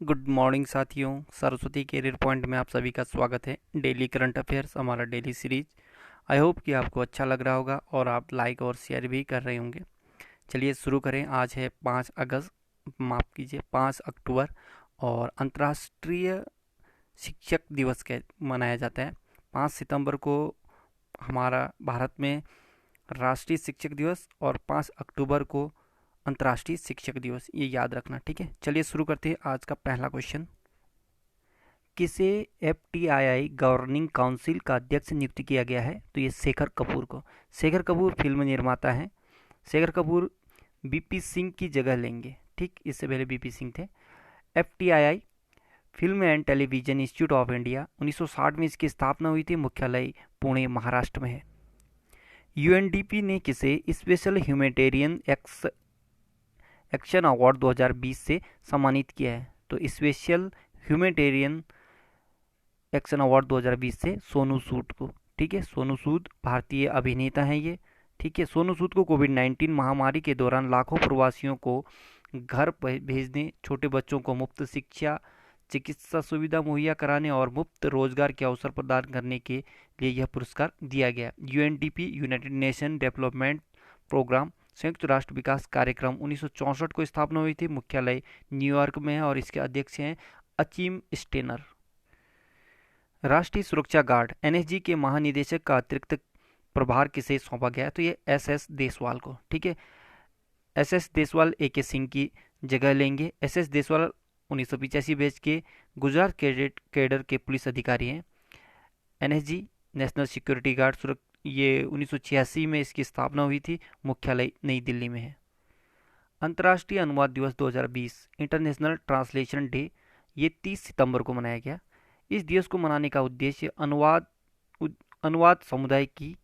Good morning साथियों। Saraswati career point में आप सभी का स्वागत है। डेली करंट अफेयर्स हमारा डेली सीरीज। आई होप कि आपको अच्छा लग रहा होगा और आप लाइक और शेयर भी कर रहे होंगे। चलिए शुरू करें। आज है 5 अगस्त, माफ़ कीजिए 5 अक्टूबर, और अंतर्राष्ट्रीय शिक्षक दिवस के मनाया जाता है। 5 सितंबर को हमारा भारत में राष्ट्रीय शिक्षक दिवस और 5 अक्टूबर को अंतर्राष्ट्रीय शिक्षक दिवस, ये याद रखना, ठीक है। चलिए शुरू करते हैं। आज का पहला क्वेश्चन, किसे एफटीआईआई गवर्निंग काउंसिल का अध्यक्ष नियुक्त किया गया है? तो ये शेखर कपूर को। शेखर कपूर फिल्म निर्माता हैं। शेखर कपूर बीपी सिंह की जगह लेंगे, ठीक। इससे पहले बीपी सिंह थे। FTII film and television institute of India 1960 में इसकी स्थापना हुई थी। मुख्यालय पुणे महाराष्ट्र में है। यूएनडीपी ने किसे स्पेशल ह्यूमैनिटेरियन एक्शन अवार्ड 2020 से सम्मानित किया है? तो स्पेशल ह्यूमैनिटेरियन एक्शन अवार्ड 2020 से सोनू सूद को, ठीक है। सोनू सूद भारतीय अभिनेता हैं ये, ठीक है। सोनू सूद को कोविड-19 महामारी के दौरान लाखों प्रवासियों को घर भेजने, छोटे बच्चों को मुफ्त शिक्षा, चिकित्सा सुविधा मुहैया कराने और मुफ्त रोजगार के अवसर प्रदान करने के लिए यह पुरस्कार दिया गया। UNDP United Nation development programme संयुक्त राष्ट्र विकास कार्यक्रम 1964 को स्थापना हुई थी। मुख्यालय न्यूयॉर्क में है और इसके अध्यक्ष हैं अचीम स्टेनर। राष्ट्रीय सुरक्षा गार्ड एनएसजी के महानिदेशक का अतिरिक्त प्रभार किसे सौंपा गया? तो ये एसएस देसवाल को, ठीक है। एसएस देसवाल एके सिंह की जगह लेंगे। एसएस देसवाल 1985 बैच के गुजरात कैडर के पुलिस अधिकारी हैं। एनएसजी नेशनल सिक्योरिटी गार्ड ये 1986 में इसकी स्थापना हुई थी। मुख्यालय नई दिल्ली में है। अंतर्राष्ट्रीय अनुवाद दिवस 2020 इंटरनेशनल ट्रांसलेशन डे, ये 30 सितंबर को मनाया गया। इस दिवस को मनाने का उद्देश्य अनुवाद समुदाय की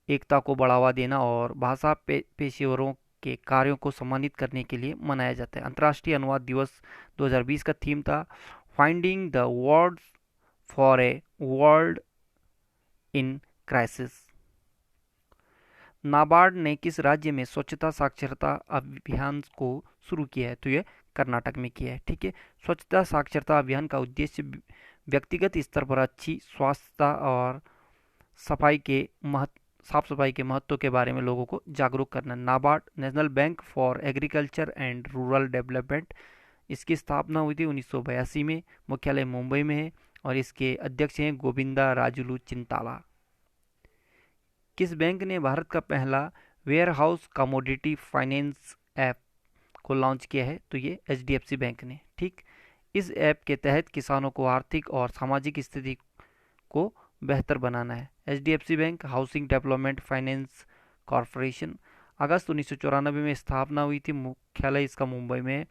एकता को बढ़ावा देना और भाषा पेशेवरों के कार्यों को सम्मानित करने के लिए मनाया जाता है। अंतर्राष्ट्रीय अनुवाद दिवस 2020 का थीम था finding the words for a world in crisis. NABARD ने किस राज्य में स्वच्छता साक्षरता अभियान को शुरू किया है? तो ये कर्नाटक में किया है, ठीक है। स्वच्छता साक्षरता अभियान का उद्देश्य व्यक्तिगत स्तर पर अच्छी स्वास्थ्य और सफाई के साफ सफाई के महत्व के बारे में लोगों को जागरूक करना। NABARD national bank for agriculture and rural development, इसकी स्थापना हुई थी 1982 में। मुख्यालय मुंबई में है और इसके अध्यक्ष हैं गोविंदा राजुलू चिंताला। किस बैंक ने भारत का पहला warehouse commodity finance app को लॉन्च किया है? तो ये एचडीएफसी बैंक ने, ठीक। इस ऐप के तहत किसानों को आर्थिक और सामाजिक स्थिति को बेहतर बनाना है। HDFC bank housing development finance corporation अगस्त 1994 में स्थापना हुई थी। मुख्यालय इसका मुंबई में है।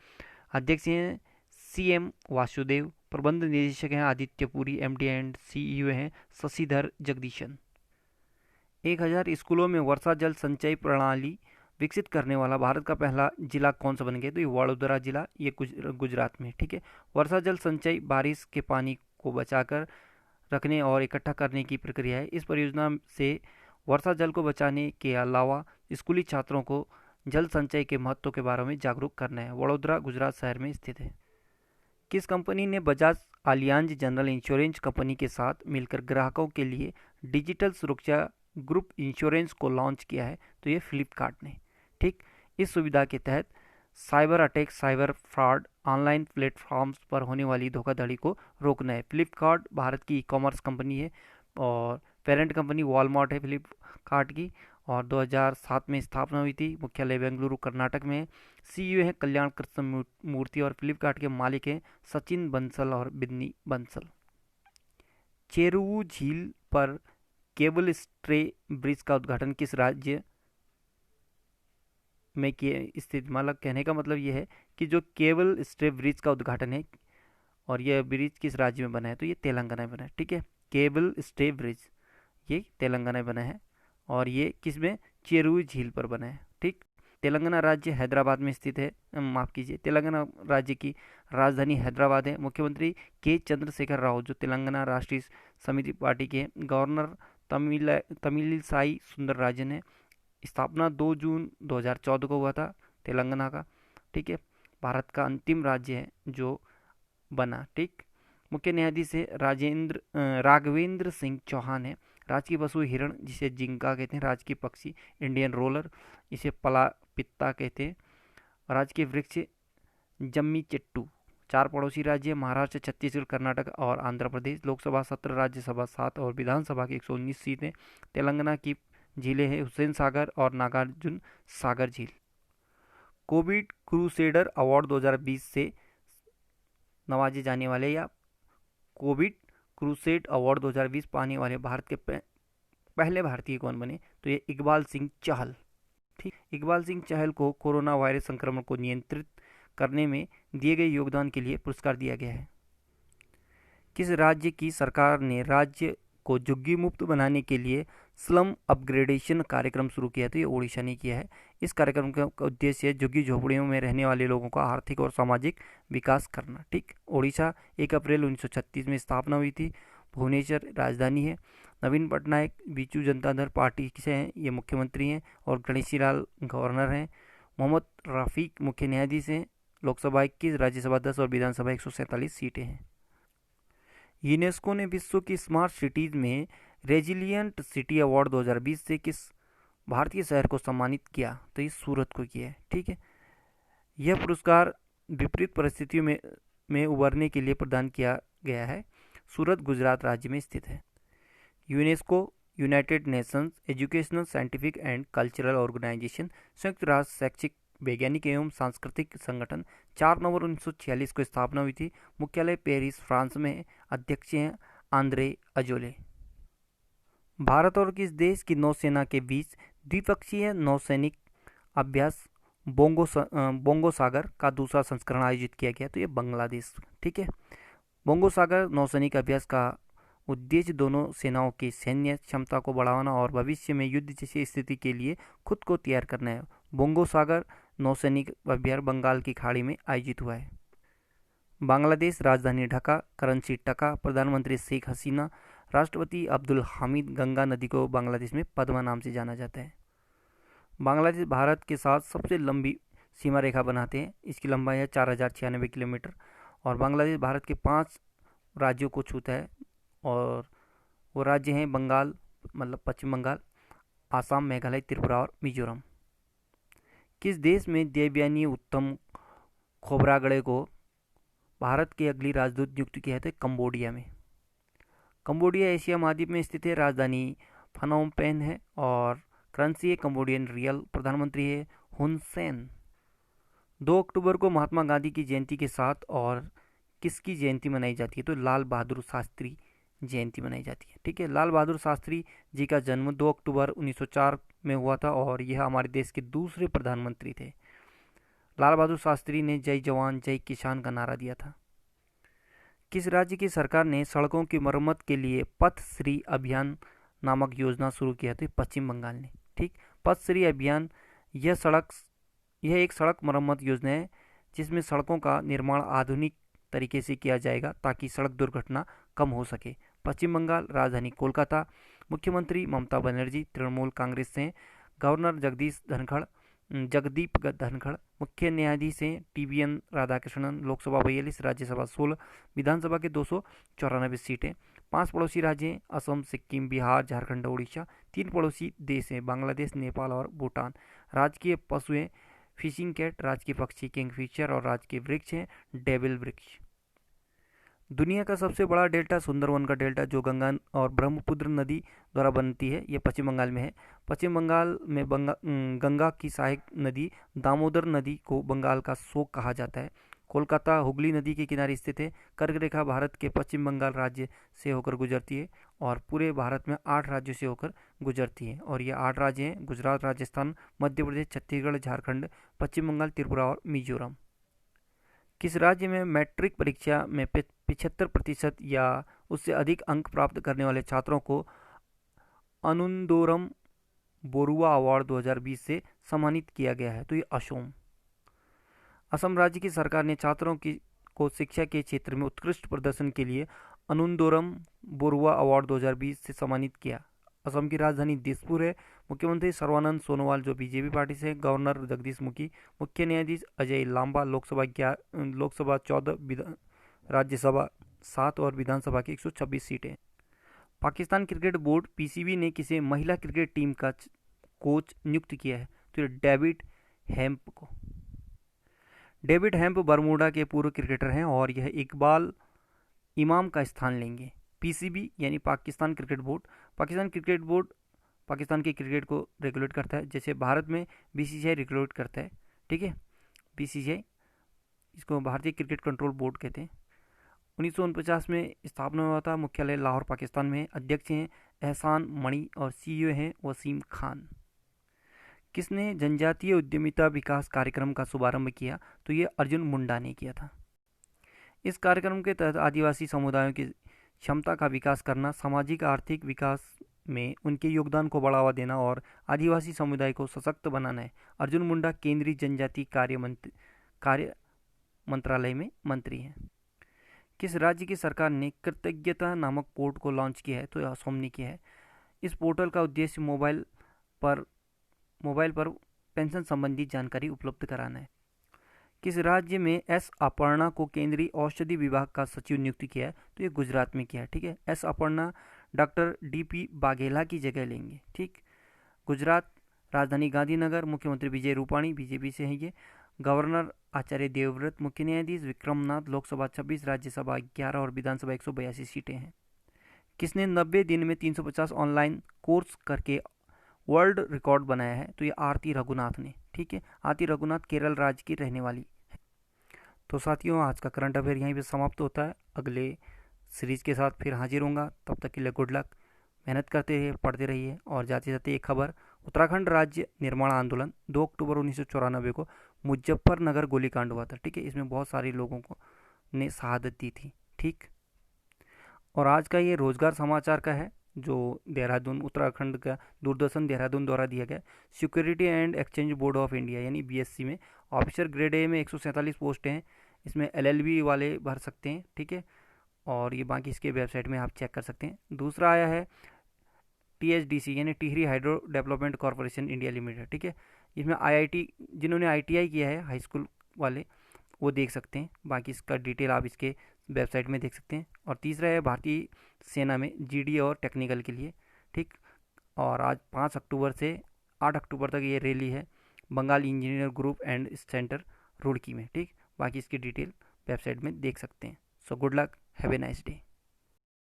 अध्यक्ष हैं सीएम वासुदेव। प्रबंध निदेशक हैं Aditya Puri. MD and CEO हैं शशिधर जगदीशन। 1000 स्कूलों में वर्षा जल संचय प्रणाली विकसित करने वाला भारत का पहला जिला कौन सा बन गया? तो ये वडोदरा जिला, ये गुजरात में, ठीक है। वर्षा जल संचय बारिश के पानी को बचाकर रखने और इकट्ठा करने की प्रक्रिया है। इस परियोजना से वर्षा जल को बचाने के अलावा स्कूली छात्रों को जल संचय के महत्व के बारे में जागरूक करना है। वडोदरा गुजरात शहर में स्थित है। किस कंपनी ने Bajaj Allianz general insurance company के साथ मिलकर ग्राहकों के लिए डिजिटल सुरक्षा ग्रुप इंश्योरेंस को लॉन्च किया है? तो ये फ्लिपकार्ट ने, ठीक। इस सुविधा के तहत cyber attack, cyber fraud, online platforms पर होने वाली धोखाधड़ी को रोकना है। फ्लिपकार्ट भारत की ई कॉमर्स कंपनी है और पेरेंट कंपनी वॉलमार्ट है फ्लिपकार्ट की, और 2007 में स्थापना हुई थी। मुख्यालय बेंगलुरु कर्नाटक में है। सीईओ है कल्याण कृष्ण मूर्ति और फ्लिपकार्ट के मालिक हैं सचिन बंसल और बिन्नी बंसल। चेरुवू झील पर केबल स्ट्रे ब्रिज का उद्घाटन किस राज्य में किए स्थित? मतलब कहने का मतलब यह है कि जो केबल स्ट्रे ब्रिज का उद्घाटन है और यह ब्रिज किस राज्य में बना है? तो ये तेलंगाना में बना है, ठीक है। केबल स्ट्रे ब्रिज ये तेलंगाना में बना है और ये किस में? चेरुवू झील पर बना है, ठीक। तेलंगाना राज्य हैदराबाद में स्थित है। माफ़ कीजिए, तेलंगाना राज्य की राजधानी हैदराबाद है। मुख्यमंत्री के चंद्रशेखर राव जो तेलंगाना राष्ट्रीय समिति पार्टी के गवर्नर तमिलिसाई सुंदरराजन है। स्थापना 2 जून 2014 को हुआ था तेलंगाना का, ठीक है। भारत का अंतिम राज्य है जो बना। ठीक, मुख्य न्यायाधीश है राघवेंद्र सिंह चौहान है। राजकीय पशु हिरण, जिसे जिंका कहते हैं। राजकीय पक्षी इंडियन रोलर, इसे पला पित्ता कहते हैं। राजकीय वृक्ष जम्मी चेट्टू। चार पड़ोसी राज्य महाराष्ट्र, छत्तीसगढ़, कर्नाटक और आंध्र प्रदेश। लोकसभा 17, राज्यसभा 7 और विधानसभा की 119 सीटें। तेलंगाना की झीलें हैं हुसैन सागर और नागार्जुन सागर झील। कोविड क्रूसेडर अवार्ड 2020 से नवाजे जाने वाले या कोविड क्रूसेड अवार्ड 2020 पाने वाले भारत के पहले भारतीय कौन बने? तो ये इकबाल सिंह चहल। ठीक, इकबाल सिंह चहल को कोरोना वायरस संक्रमण को नियंत्रित करने में दिए गए योगदान के लिए पुरस्कार दिया गया है। किस राज्य की सरकार ने राज्य को झुग्गी मुक्त बनाने के लिए स्लम अपग्रेडेशन कार्यक्रम शुरू किया? तो ये ओडिशा ने किया है। इस कार्यक्रम का उद्देश्य झुग्गी झोपड़ियों में रहने वाले लोगों का आर्थिक और सामाजिक विकास करना। ठीक, ओडिशा 1 अप्रैल 1936 में स्थापना हुई थी। भुवनेश्वर राजधानी है। नवीन पटनायक बीजू जनता दल पार्टी से हैं, ये मुख्यमंत्री हैं। और गणेशी लाल गवर्नर हैं। मोहम्मद रफीक मुख्य न्यायाधीश हैं। लोकसभा 21, राज्यसभा 10 और विधानसभा 147 सीटें हैं। यूनेस्को ने विश्व की स्मार्ट सिटीज में रेजिलियंट सिटी अवार्ड 2020 से किस भारतीय शहर को सम्मानित किया? तो ये सूरत को किया है। ठीक है, यह पुरस्कार विपरीत परिस्थितियों में उबरने के लिए प्रदान किया गया है। सूरत गुजरात राज्य में स्थित है। UNESCO United Nations educational, scientific and cultural organisation, संयुक्त राष्ट्र शैक्षिक, वैज्ञानिक एवं सांस्कृतिक संगठन, 4 नवंबर 1946 को स्थापना हुई थी। मुख्यालय पेरिस, फ्रांस में है। अध्यक्ष हैं आंद्रे अजोले। भारत और किस देश की नौसेना के बीच द्विपक्षीय नौसैनिक अभ्यास बोंगो सागर का दूसरा संस्करण आयोजित किया गया? तो ये बांग्लादेश। ठीक है, बोंगो सागर नौसैनिक अभ्यास का उद्देश्य दोनों सेनाओं की सैन्य क्षमता को बढ़ाना और भविष्य में युद्ध जैसी स्थिति के लिए खुद को तैयार करना है। बोंगो सागर नौसैनिक अभ्यास बंगाल की खाड़ी में आयोजित हुआ है। बांग्लादेश राजधानी ढाका, करेंसी टका, प्रधानमंत्री शेख हसीना, राष्ट्रपति अब्दुल हामिद। गंगा नदी को बांग्लादेश में पद्मा नाम से जाना जाता है। बांग्लादेश भारत के साथ सबसे लंबी सीमा रेखा बनाते हैं। इसकी लंबाई है 4096 किलोमीटर। और बांग्लादेश भारत के 5 राज्यों को छूता है। और वो राज्य हैं बंगाल, मतलब पश्चिम बंगाल, आसाम, मेघालय, त्रिपुरा और मिजोरम। किस देश में देवयानी उत्तम खोबरागड़े को भारत के अगली राजदूत नियुक्त किया है? तो कंबोडिया में। कंबोडिया एशिया महाद्वीप में स्थित है। राजधानी फनोम पेन है। और करेंसी है कंबोडियन रियल। प्रधानमंत्री है हुन सेन। 2 अक्टूबर को महात्मा गांधी की जयंती के साथ और किसकी जयंती मनाई जाती है? तो लाल बहादुर शास्त्री जयंती मनाई जाती है। ठीक है, लाल बहादुर शास्त्री जी का जन्म 2 अक्टूबर 1904 में हुआ था और यह हमारे देश के दूसरे प्रधानमंत्री थे। लाल बहादुर शास्त्री ने जय जवान जय किसान का नारा दिया था। किस राज्य की सरकार ने सड़कों की मरम्मत के लिए पथ श्री अभियान नामक योजना शुरू किया? तो पश्चिम बंगाल ने। ठीक, पथ श्री अभियान यह एक सड़क मरम्मत योजना है जिसमें सड़कों का निर्माण आधुनिक तरीके से किया जाएगा ताकि सड़क दुर्घटना कम हो सके। पश्चिम बंगाल, राजधानी कोलकाता। मुख्यमंत्री ममता बनर्जी तृणमूल कांग्रेस से। गवर्नर जगदीप धनखड़। मुख्य न्यायाधीश हैं TBN राधाकृष्णन। लोकसभा 42, राज्यसभा 16, विधानसभा के 294 सीटें। 5 पड़ोसी राज्य हैं असम, सिक्किम, बिहार, झारखंड, उड़ीसा। 3 पड़ोसी देश हैं बांग्लादेश, नेपाल और भूटान। राजकीय पशु हैं फिशिंग कैट। राजकीय पक्षी किंगफिशर। और राजकीय वृक्ष हैं डेविल वृक्ष। दुनिया का सबसे बड़ा डेल्टा सुंदरवन का डेल्टा, जो गंगा और ब्रह्मपुत्र नदी द्वारा बनती है, ये पश्चिम बंगाल में है। पश्चिम बंगाल में गंगा की सहायक नदी दामोदर नदी को बंगाल का शोक कहा जाता है। कोलकाता हुगली नदी के किनारे स्थित है। कर्क रेखा भारत के पश्चिम बंगाल राज्य से होकर गुजरती है और पूरे भारत में 8 राज्यों से होकर गुजरती है। और ये 8 राज्य हैं गुजरात, राजस्थान, मध्य प्रदेश, छत्तीसगढ़, झारखंड, पश्चिम बंगाल, त्रिपुरा और मिजोरम। किस राज्य में मैट्रिक परीक्षा में 75% या उससे अधिक अंक प्राप्त करने वाले छात्रों को अनुन्दोरम बोरुआ अवार्ड 2020 से सम्मानित किया गया है? तो ये असम राज्य की सरकार ने छात्रों को शिक्षा के क्षेत्र में उत्कृष्ट प्रदर्शन के लिए अनुन्दोरम बोरुआ अवार्ड 2020 से सम्मानित किया। असम की राजधानी दिसपुर है। मुख्यमंत्री सर्बानंद सोनोवाल जो बीजेपी पार्टी से। गवर्नर जगदीश मुखी। मुख्य न्यायाधीश अजय लांबा। लोकसभा 14, राज्यसभा 7 और विधानसभा की 126 सीटें। पाकिस्तान क्रिकेट बोर्ड पीसीबी ने किसे महिला क्रिकेट टीम का कोच नियुक्त किया है? तो ये डेविड हेम्प को। डेविड हेम्प बरमूडा के पूर्व क्रिकेटर हैं और यह इकबाल इमाम का स्थान लेंगे। पीसीबी यानी Pakistan cricket board. Pakistan cricket board Pakistan के क्रिकेट को रेगुलेट करता है, जैसे भारत में बीसीसीआई रेगुलेट करता है, ठीक है। बीसीसीआई, इसको भारतीय क्रिकेट कंट्रोल बोर्ड कहते हैं। 1949 में स्थापना हुआ था, मुख्यालय लाहौर पाकिस्तान में। अध्यक्ष हैं एहसान मणि और सीईओ हैं वसीम खान। किसने जनजातीय उद्यमिता विकास कार्यक्रम का शुभारंभ किया? तो ये अर्जुन मुंडा ने किया था। इस कार्यक्रम के तहत आदिवासी समुदायों की क्षमता का विकास करना, सामाजिक आर्थिक विकास में उनके योगदान को बढ़ावा देना और आदिवासी समुदाय को सशक्त बनाना है। अर्जुन मुंडा केंद्रीय जनजातीय कार्य मंत्रालय में मंत्री हैं। किस राज्य की सरकार ने कृतज्ञता नामक पोर्ट को लॉन्च किया है? तो असम ने किया है। इस पोर्टल का उद्देश्य मोबाइल पर पेंशन संबंधी जानकारी उपलब्ध कराना है। किस राज्य में एस अपर्णा को केंद्रीय औषधि विभाग का सचिव नियुक्त किया है? तो ये गुजरात में किया है, ठीक है। S Aparna doctor DP Baghela की जगह लेंगे, ठीक। गुजरात, राजधानी गांधीनगर, मुख्यमंत्री विजय रूपाणी बीजेपी से हैं ये। गवर्नर आचार्य देवव्रत, मुख्य न्यायाधीश विक्रमनाथ। लोकसभा 26, राज्यसभा 11 और विधानसभा 182 सीटें हैं। किसने 90 दिन में 350 ऑनलाइन कोर्स करके वर्ल्ड रिकॉर्ड बनाया है? तो ये आरती रघुनाथ ने, ठीक है। आरती रघुनाथ केरल राज्य की रहने वाली है। तो साथियों, आज का करंट अफेयर यहीं पे समाप्त होता है। अगले सीरीज के साथ फिर हाजिर होऊंगा, तब तक के लिए गुड लक। मेहनत करते रहिए, पढ़ते रहिए। और जाते जाते एक खबर, उत्तराखंड राज्य निर्माण आंदोलन 2 अक्टूबर 1994 को मुजफ्फरनगर गोलीकांड हुआ था, ठीक है। इसमें बहुत सारे लोगों को ने शहादत दी थी, ठीक। और आज का ये रोजगार समाचार का है, जो देहरादून उत्तराखंड का दूरदर्शन देहरादून द्वारा दिया गया। Security and exchange board of India यानी बीएससी में ऑफिसर ग्रेड ए में 147 पोस्टें हैं। इसमें एलएलबी वाले भर सकते हैं, ठीक है। और ये बाकी इसके वेबसाइट में आप चेक कर सकते हैं। दूसरा आया है टीएचडीसी यानी Tehri hydro development corporation India limited, ठीक है। इसमें आईआईटी, जिन्होंने आईटीआई किया है हाई स्कूल वाले, वो देख सकते हैं। बाकी इसका डिटेल आप इसके वेबसाइट में देख सकते हैं। और तीसरा है भारतीय सेना में जीडी और टेक्निकल के लिए, ठीक। और आज 5 अक्टूबर से 8 अक्टूबर तक ये रैली है Bengal engineer group and centre Roorkee में, ठीक। बाकी इसकी डिटेल वेबसाइट में देख सकते हैं। So good luck, have a nice day.